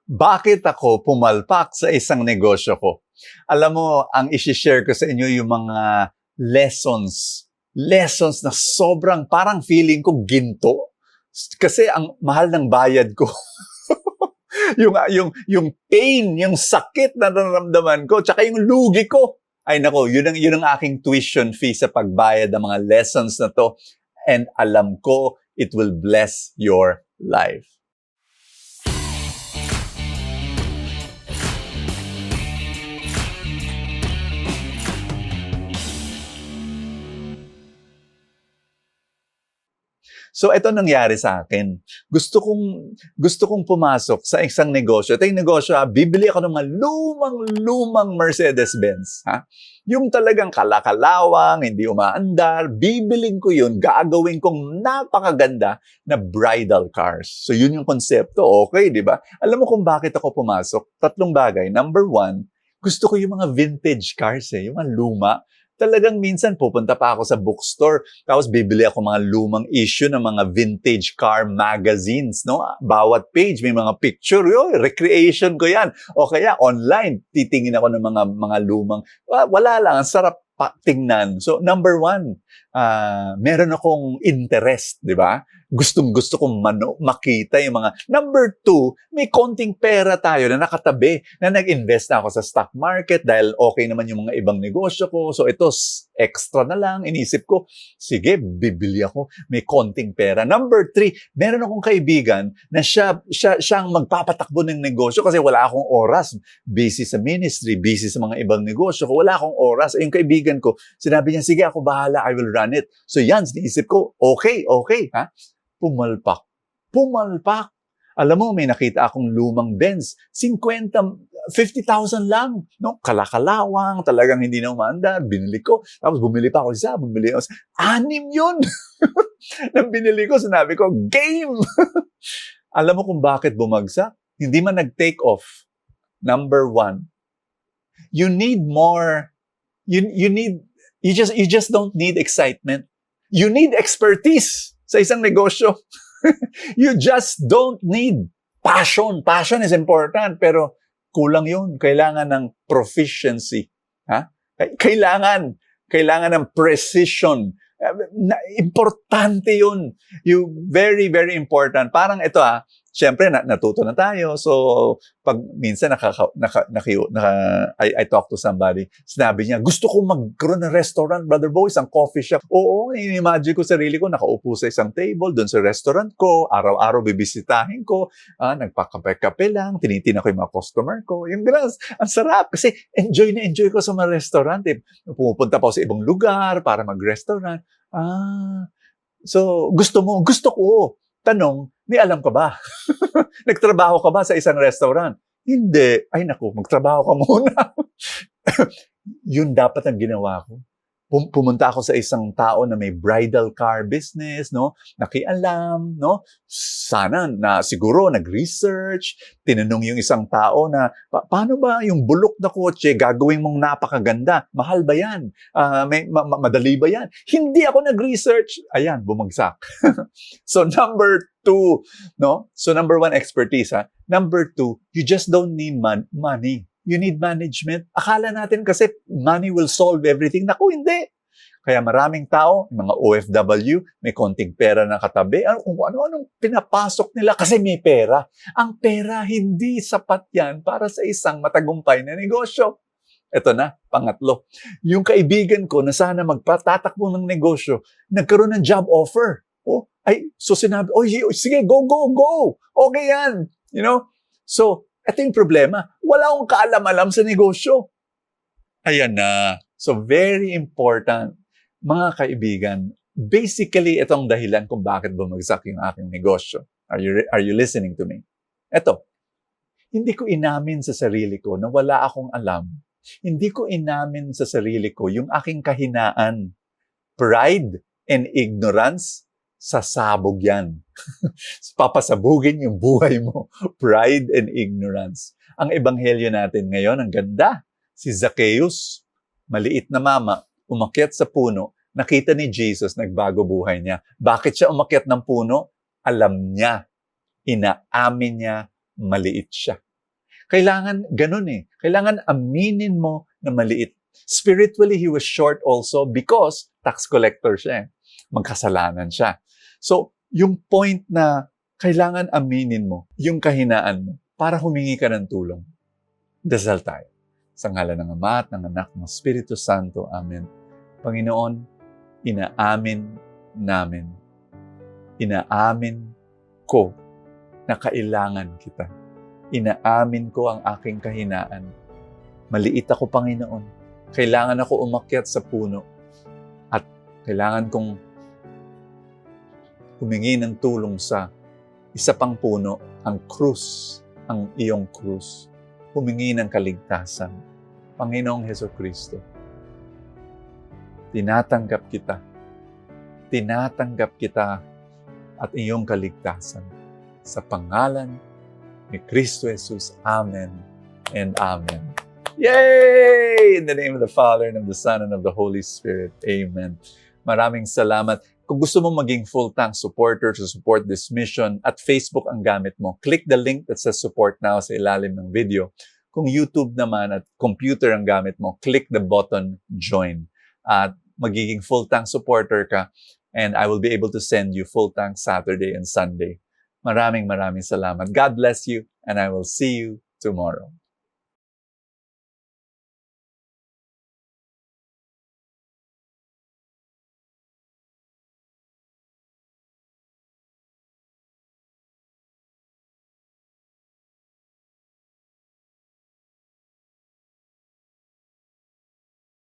Bakit ako pumalpak sa isang negosyo ko? Alam mo, ang isi-share ko sa inyo yung mga lessons na sobrang parang feeling ko ginto. Kasi ang mahal ng bayad ko. yung pain, yung sakit na nararamdaman ko, tsaka yung lugi ko. Ay nako, yun ang aking tuition fee sa pagbayad ng mga lessons na to. And alam ko, it will bless your life. So ito nangyari sa akin. Gusto kong pumasok sa isang negosyo. Ito yung negosyo, bibili ako ng mga lumang Mercedes-Benz. Yung talagang kalakalawang, hindi umaandar, bibiling ko yun, gagawin kong napakaganda na bridal cars. So yun yung konsepto, okay, di ba? Alam mo kung bakit ako pumasok? 3 bagay. Number 1, gusto ko yung mga vintage cars yung mga luma. Talagang minsan pupunta pa ako sa bookstore, tapos bibili ako mga lumang issue ng mga vintage car magazines, no? Bawat page may mga picture, recreation ko yan. O kaya online, titingin ako ng mga lumang, wala lang, ang sarap tingnan. So number 1, meron akong interest, di ba? Gusto kong makita yung mga. Number 2, may konting pera tayo na nakatabi, na nag-invest na ako sa stock market dahil okay naman yung mga ibang negosyo ko. So ito, extra na lang. Inisip ko, sige, bibili ako. May konting pera. Number 3, meron akong kaibigan na siya ang magpapatakbo ng negosyo kasi wala akong oras. Busy sa ministry, busy sa mga ibang negosyo ko. Wala akong oras. Yung kaibigan ko, sinabi niya, sige, ako bahala, I will run it. So yan, inisip ko, okay. Pumalpak. Alam mo, may nakita akong lumang Benz. 50,000 lang. No? Kalakalawang, talagang hindi na umaandar. Binili ko. Tapos bumili pa ako isa. 6 yun. Nang binili ko, sinabi ko, game! Alam mo kung bakit bumagsak? Hindi man nag-take off. Number 1, you need more. You just don't need excitement. You need expertise sa isang negosyo. You just don't need passion. Passion is important, pero kulang yun. Kailangan ng proficiency. Kailangan ng precision. Importante yun. Very, very important. Parang ito siyempre, natuto na tayo. So, pag minsan I talk to somebody, sinabi niya, gusto ko magkaroon ng restaurant, Brother Bo, isang coffee shop. Oo, imagine ko sarili ko, nakaupo sa isang table, doon sa restaurant ko, araw-araw bibisitahin ko, nagpakape-kape lang, tinitina ko yung mga customer ko. Yung gano'n, ang sarap. Kasi enjoy ko sa mga restaurant. Pumupunta pa ako sa ibang lugar para mag-restaurant. So, gusto ko. Tanong, may alam ka ba? Nagtrabaho ka ba sa isang restaurant? Hindi. Ay naku, magtrabaho ka muna. Yun dapat ang ginawa ko. Pumunta ako sa isang tao na may bridal car business, no? Nakialam, no? Sana na siguro nag-research, tinanong yung isang tao na, paano ba yung bulok na kotse gagawin mong napakaganda? Mahal ba yan? Madali ba yan? Hindi ako nag-research. Ayan, bumagsak. So number 2, no? So number 1, expertise, Number 2, you just don't need money. You need management. Akala natin kasi money will solve everything. Naku, hindi. Kaya maraming tao, mga OFW, may konting pera na katabi. Kung ano-anong pinapasok nila kasi may pera. Ang pera, hindi sapat yan para sa isang matagumpay na negosyo. Ito na, pangatlo. Yung kaibigan ko na sana magpatatakbo ng negosyo, nagkaroon ng job offer. So sinabi, sige, go. Okay yan. So, ito yung problema. Wala akong kaalam-alam sa negosyo. Ayan na. So, very important. Mga kaibigan, basically, itong dahilan kung bakit bumagsak yung aking negosyo. Are you listening to me? Ito, hindi ko inamin sa sarili ko na wala akong alam. Hindi ko inamin sa sarili ko yung aking kahinaan. Pride and ignorance, sasabog yan. Papasabugin yung buhay mo. Pride and ignorance. Ang ebanghelyo natin ngayon, ang ganda. Si Zacchaeus, maliit na mama, umakyat sa puno, nakita ni Jesus, nagbago buhay niya. Bakit siya umakyat ng puno? Alam niya. Inaamin niya, maliit siya. Kailangan ganun eh. Kailangan aminin mo na maliit. Spiritually, he was short also because tax collector siya eh. Magkasalanan siya. So, yung point na kailangan aminin mo yung kahinaan mo para humingi ka ng tulong. Dasal tayo. Sa ngalan ng Ama at ng Anak ng Espiritu Santo. Amen. Panginoon, inaamin namin. Inaamin ko na kailangan kita. Inaamin ko ang aking kahinaan. Maliit ako, Panginoon. Kailangan ako umakyat sa puno. At kailangan kong humingi ng tulong sa isa pang puno, ang krus, ang iyong krus. Humingi ng kaligtasan. Panginoong Hesukristo, tinatanggap kita. Tinatanggap kita at iyong kaligtasan. Sa pangalan ni Kristo Jesus. Amen and Amen. Yay! In the name of the Father, and of the Son, and of the Holy Spirit. Amen. Maraming salamat. Kung gusto mo maging full-time supporter to support this mission, at Facebook ang gamit mo, click the link that says support now sa ilalim ng video. Kung YouTube naman at computer ang gamit mo, click the button join. At magiging full-time supporter ka, and I will be able to send you full-time Saturday and Sunday. Maraming salamat. God bless you, and I will see you tomorrow.